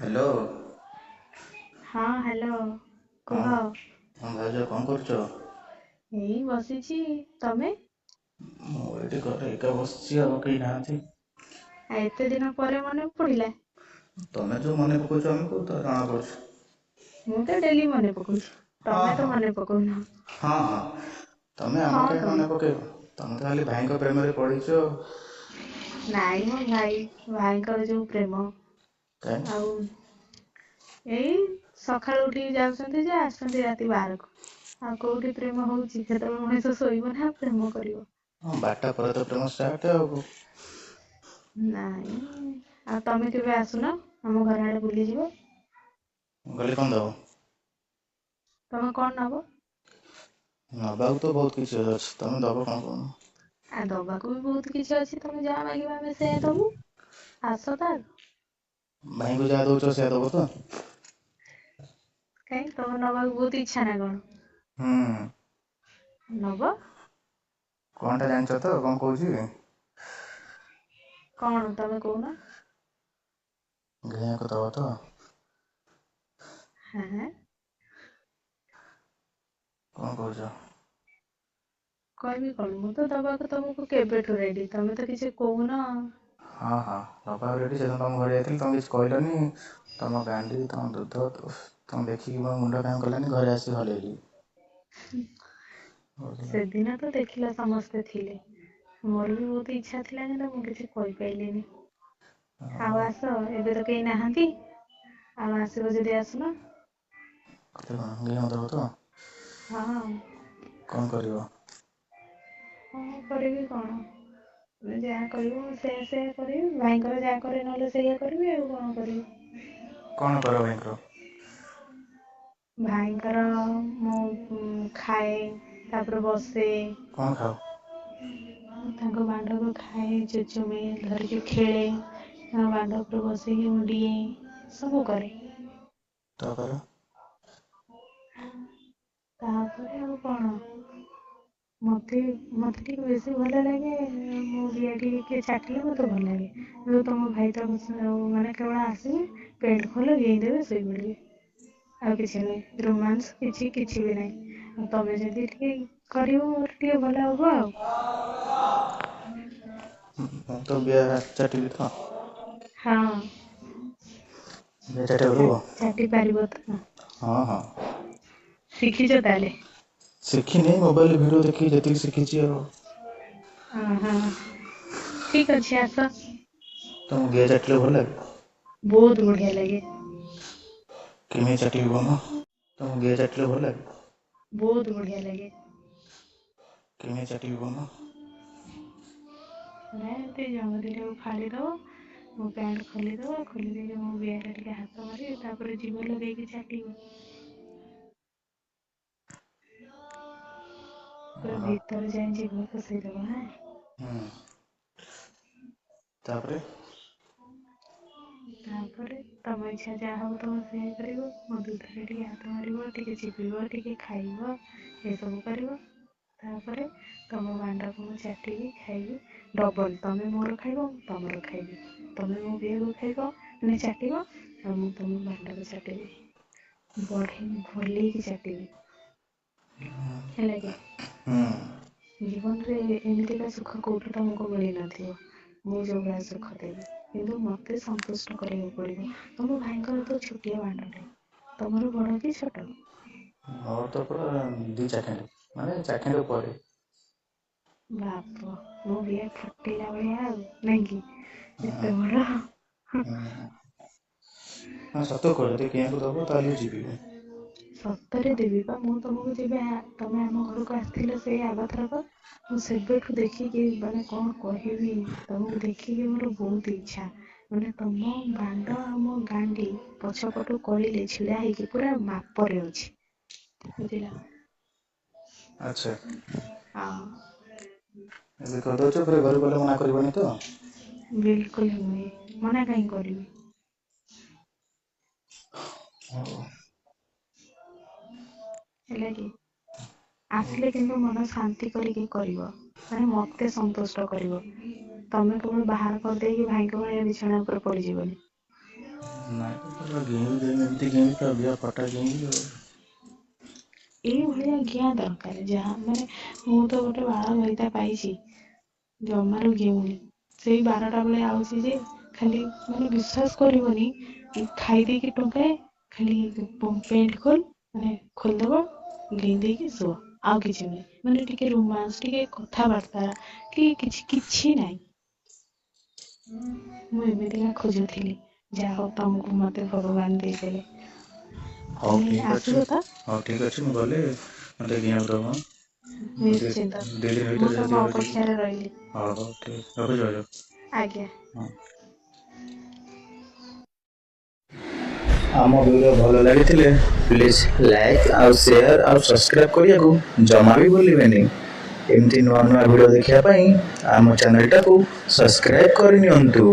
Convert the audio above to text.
Hello. ହଁ hello ହଁ କୁହ। ହଁ ଭାଉଜ କଣ କରୁଛ? ଏଇ ବସିଛି। ତମେ? ମୁଁ ଏଇଠି ଘରେ ଏକା ବସିଛି ଆଉ କେହି ନାହାନ୍ତି। ଏତେ ଦିନ ପରେ ମନେ ପଡିଲା। ତମେ ଯୋଉ ମନେ ପକଉଛ ଆମକୁ ତ ଜଣା ପଡୁଛି। ମୁଁ ତ ଡେଲି ମନେ ପକଉଛି। ହଁ ତମେ ତ ହଁ ମନେ ପକଉନ। ହଁ ହଁ ତମେ ହଁ ଆମକୁ କାହିଁ କଣ? ମନେ ପକେଇବ? ତମେ ତ ଖାଲି ଭାଇଙ୍କ ପ୍ରେମରେ ପଡିଛ। ନାଇଁ ମୋ ଭାଇଙ୍କର ଯୋଉ ପ୍ରେମ କାଇଁ? ଆଉ ଏଇ ସକାଳୁ ଉଠିକି ଯାଉଛନ୍ତି ଯେ ଆସୁଛନ୍ତି ରାତି 12କୁ। ଆଉ କୋଉଠି ପ୍ରେମ ହଉଛି? ଯେତେବେଳେ ମଣିଷ ଶୋଇବ ନା ପ୍ରେମ କରିବ। ହଁ 12ଟା ପରେ ତ ପ୍ରେମ ଷ୍ଟାର୍ଟ ଆଉ। ନାଇଁ ଆଉ ତମେ କେବେ ଆସୁନ ଆମ ଘର ଆଡେ ବୁଲିଯିବ। ମୁଁ କହିଲି କଣ ଦବ? ତମେ କଣ ନବ? ନବାକୁ ତ ବହୁତ କିଛି ଅଛି, ତମେ ଦବ କଣ କହୁନ? ଆଉ ଦବାକୁ ବି ବହୁତ କିଛି ଅଛି, ତମେ ଯାହା ମାଗିବ ଆମେ ସେଇଆ ଦବୁ। ଆସ ତ ଆଗ। ଭାଇଙ୍କୁ ଯାହା ଦଉଛ ସେଇଆ ଦବ ତ? କାଇଁ ତମର ନବାକୁ ବହୁତ ଇଚ୍ଛା ନା କଣ? ହୁଁ। ନବ। କଣଟା ଜାଣିଛ ତ କଣ କହୁଛି? କଣ ତମେ କହୁନ? ଘିଅକୁ ଦବ ତ? ହାଁ? କଣ କହୁଛ? କହିବି କଣ? ମୁଁ ତ ଦବାକୁ ତମକୁ କେବେଠୁ ରେଡି, ତମେ ତ କିଛି କହୁନ। ହଁ ହଁ ଦବାକୁ ରେଡି, ସେଦିନ ତମ ଘରେ ଯାଇଥିଲି ତମେ କିଛି କହିଲନି। ତମ ଗାଣ୍ଡି ତମ ଦୁଧ ତମ ଦେଖିକି ମୋ ମୁଣ୍ଡ କାମ କଲାନି, ଘରେ ଆସିକି ହଲେଇଲି। ସେଦିନ ତ ଦେଖିଲ ସମସ୍ତେ ଥିଲେ। ମୋର ବି ବହୁତ ଇଚ୍ଛା ଥିଲା କିନ୍ତୁ ମୁଁ କିଛି କହିପାଇଲିନି। ଆଉ ଆସ ଏବେ ତ କେହି ନାହାନ୍ତି, ଆଉ ଆସିବ ଯଦି ଆସୁନ। ଘିଅ ଦବ ତ? ହଁ। କଣ କରିବ? କଣ କରିବି କଣ? ତମେ ଯାହା କହିବ ମୁଁ ସେଇଆ କରିବି, ଭାଇଙ୍କର ଯାହା କରେ ନହେଲେ ସେଇଆ କରିବି ଆଉ କଣ କରିବି। କଣ କର ଭାଇଙ୍କର? ଭାଇଙ୍କର ମୁଁ ଖାଏ, ତାପରେ ବସେ। କଣ ଖାଅ? ତାଙ୍କ ମାଣ୍ଡକୁ ଖାଏ, ଚୁଚୁମେ, ଧରିକି ଖେଳେ। ତାଙ୍କ ମାଣ୍ଡ ଉପରେ ବସିକି ମୁଁ ଡିଏଁ, ସବୁ କରେ। ତାପରେ? ତାପରେ ଆଉ କଣ? ମତେ ଟିକେ ବେଶୀ ଭଲ ଲାଗେ, ମୋ ଦିହରେ ଟିକେ କିଏ ଚାଟିଲେ ମତେ ଭଲ ଲାଗେ। ଯୋଉ ତମ ଭାଇ ତ ମାନେ କେବଳ ଆସିବେ ପେଣ୍ଟ ଖୋଲ ଗେଞ୍ଜିଦେବେ ଶୋଇପଡ଼ିବେ। ଆଉ କିଛି ନାହିଁ, ରୋମାନ୍ସ କିଛି ବି ନାହିଁ। ଆଉ ତମେ ଯଦି ଟିକେ କରିବ ମୋର ଟିକେ ଭଲ ହବ ଆଉ। ମୁଁ ତ ବିହା ଚାଟିବି ତ? ହଁ। ବିହା ଚାଟିବାକୁ ଦବ? ଚାଟି ପାରିବ ତ? ହଁ ହଁ। ଶିଖିଛ ତାହେଲେ? ଶିଖିନି, ମୋବାଇଲ ଭିଡ଼ିଓ ଦେଖିକି ଯେତିକି ଶିଖିଛି ଆଉ। ଓହୋ ଠିକ ଅଛି ଆସ। ତମକୁ ଗିଆ ଚାଟିଲେ ଭଲ ଲାଗେ? ବହୁତ ବଢିଆ ଲାଗେ। କେମିତି ଚାଟିବି କହୁନ? ତମକୁ ଗିଆ ଚାଟିଲେ ଭଲ ଲାଗେ? ବହୁତ ବଢିଆ ଲାଗେ। କେମିତି ଚାଟିବି କହୁନ? ଏମିତି ଜଙ୍ଘ ଦିଟାକୁ ଫାଡ଼ିଦବ, ମୋ ପ୍ୟାଣ୍ଟ ଖୋଲିଦବ, ଖୋଲି ଦେଇକି ମୋ ବିଏରେ ଟିକେ ହାତ ମାରିକି ତାପରେ ଜିଭ ଲଗେଇକି ଚାଟିବ। ପୁରା ଓହୋ। ଭିତରେ ଯାଇ ଜିଭ ପସେଇଦବ ହାଁ। ହୁଁ। ତାପରେ? ତାପରେ ତମ ଇଚ୍ଛା ଯାହା ହବ ତମେ ସେଇଆ କରିବ, ମୋ ଦୁଧରେ ଟିକେ ହାତ ମାରିବ, ଟିକେ ଚିପିବ, ଟିକେ ଖାଇବ, ଏସବୁ କରିବ। ତାପରେ ତମ ମାଣ୍ଡକୁ ମୁଁ ଚାଟିକି ଖାଇବି ଡବଲ। ତମେ ମୋର ଖାଇବ, ମୁଁ ତମର ଖାଇବି। ତମେ ମୋ ବିଏକୁ ଖାଇବ ମାନେ ଚାଟିବ, ଆଉ ମୁଁ ତମ ମାଣ୍ଡକୁ ଚାଟିବି। ଭଲେଇକି ଚାଟିବି। ହେଲା କି? ହୁଁ। ଜୀବନରେ ଏମିତିକା ସୁଖ କୋଉଠି ତମକୁ ମିଳିନଥିବ, ମୁଁ ଯୋଉ ଭଳିଆ ସୁଖ ଦେବି। କିନ୍ତୁ ମତେ ସନ୍ତୁଷ୍ଟ କରିବାକୁ ପଡିବ। ତମ ଭାଇଙ୍କର ତ ଛୋଟିଆ ମାଣ୍ଡଟେ, ତମର ବଡ କି ଛୋଟ? ମୋର ତ ପୁରା ଦି ଚାଖେଣ୍ଡେ, ମାନେ ଚାଖେଣ୍ଡେ ଉପରେ। ବାପ ମୋ ବିଏ ଫୁଟେଇଲା ଭଳିଆ ଆଉ ନାଇଁ କି? ହୁଁ ଏତେ ବଡ। ହୁଁ। ହଁ ସତ କୁହ, ଯଦି କିଣିବାକୁ ଦବ ତାହେଲେ ଯିବି ମୁଁ। ସତରେ ଦେବି ବା, ମୁଁ ତମକୁ ଯେବେ ତମେ ଆମ ଘରକୁ ଆସିଥିଲ ସେଇ ଆଗ ଥରକ, ମୁଁ ସେବେଠୁ ଦେଖିକି ମାନେ କଣ କହିବି, ତମକୁ ଦେଖିକି ମୋର ବହୁତ ଇଚ୍ଛା। ମାନେ ତମ ମାଣ୍ଡ ଆଉ ମୋ ଗାଣ୍ଡି ପଛ ପଟୁ କଳିଲେ ଛିଡା ହେଇକି ପୁରା ମାପରେ ଅଛି, ବୁଝିଲ? ଆଚ୍ଛା। ହଁ। ଏବେ କରିଦଉଛ, ଫେରେ ଘରକୁ ଗଲେ ମନା କରିବନି ତ? ବିଲକୁଲ ନୁହେଁ, ମନା କାହିଁ କରିବି? ହଉ। ହେଲା କି? ଆସିଲେ କିନ୍ତୁ ମନ ଶାନ୍ତି କରିକି କରିବ, ମାନେ ମତେ ସନ୍ତୁଷ୍ଟ କରିବ। ତମେ କେବଳ ବାହାର କରିଦେଇକି ଭାଇଙ୍କ ଭଳିଆ ବିଛଣା ଉପରେ ପଡିଯିବନି। ନାଇଁ ତ ପୁରା ଗେଁବି ଏମିତି ଗେଁବି ପୁରା ବିହା ଫଟା ଗେଁବି ଆଉ। ଏଇଭଳିଆ ଜ୍ଞା ଦରକାର ଯାହା ମାନେ ମୁଁ ତ ଗୋଟେ ବାଳ ଭରିତା ପାଇଛି ଜମାରୁ ଘେଉନି ସେଇ 12ଟା ବେଳେ ଆଉଛି ଯେ ଖାଲି ମାନେ ବିଶ୍ୱାସ କରିବନି ଖାଇ ଦେଇକି ଟଙ୍କାଏ ଖାଲି ପେଣ୍ଟ ଖୋଲ ମାନେ ଖୋଲିଦେବ ଗେଞ୍ଜି ଦେଇକି ଶୁଅ ଆଉ କିଛି ନାହିଁ ମାନେ ଟିକେ ରୋମାନ୍ସ ଟିକେ କଥାବାର୍ତ୍ତା କି କିଛି ନାହିଁ। ମୁଁ ଏମିତିକା ଖୋଜୁଥିଲି ଯାହା ହଉ ତମକୁ ମତେ ଭଗବାନ ଦେଇଦେଲେ। ହଉ ତୁମେ ଠିକ୍ ଅଛି। ଆସିବ ତ? ହଉ ଠିକ୍ ଅଛି ମୁଁ ଗଲେ ମୋତେ ଗିଆକୁ ଦେବ। ନିଶ୍ଚିନ୍ତ 2 ଦିନ ମୁଁ ଭିତରେ ତମ ଯଦି ହଉଛି। ଅପେକ୍ଷାରେ ରହିଲି। ହଉ ହଉ ଠିକ୍ ରଖୁଛି ଭାଉଜ। ଆଜ୍ଞା। ହଁ। ଆମ ଭିଡ଼ିଓ ଭଲ ଲାଗିଥିଲେ ପ୍ଲିଜ୍ ଲାଇକ୍ ଆଉ ସେୟାର ଆଉ ସବସ୍କ୍ରାଇବ୍ କରିବାକୁ ଜମା ବି ଭୁଲିବେନି। ଏମିତି ନୂଆ ନୂଆ ଭିଡ଼ିଓ ଦେଖିବା ପାଇଁ ଆମ ଚ୍ୟାନେଲଟାକୁ ସବସ୍କ୍ରାଇବ୍ କରିନିଅନ୍ତୁ।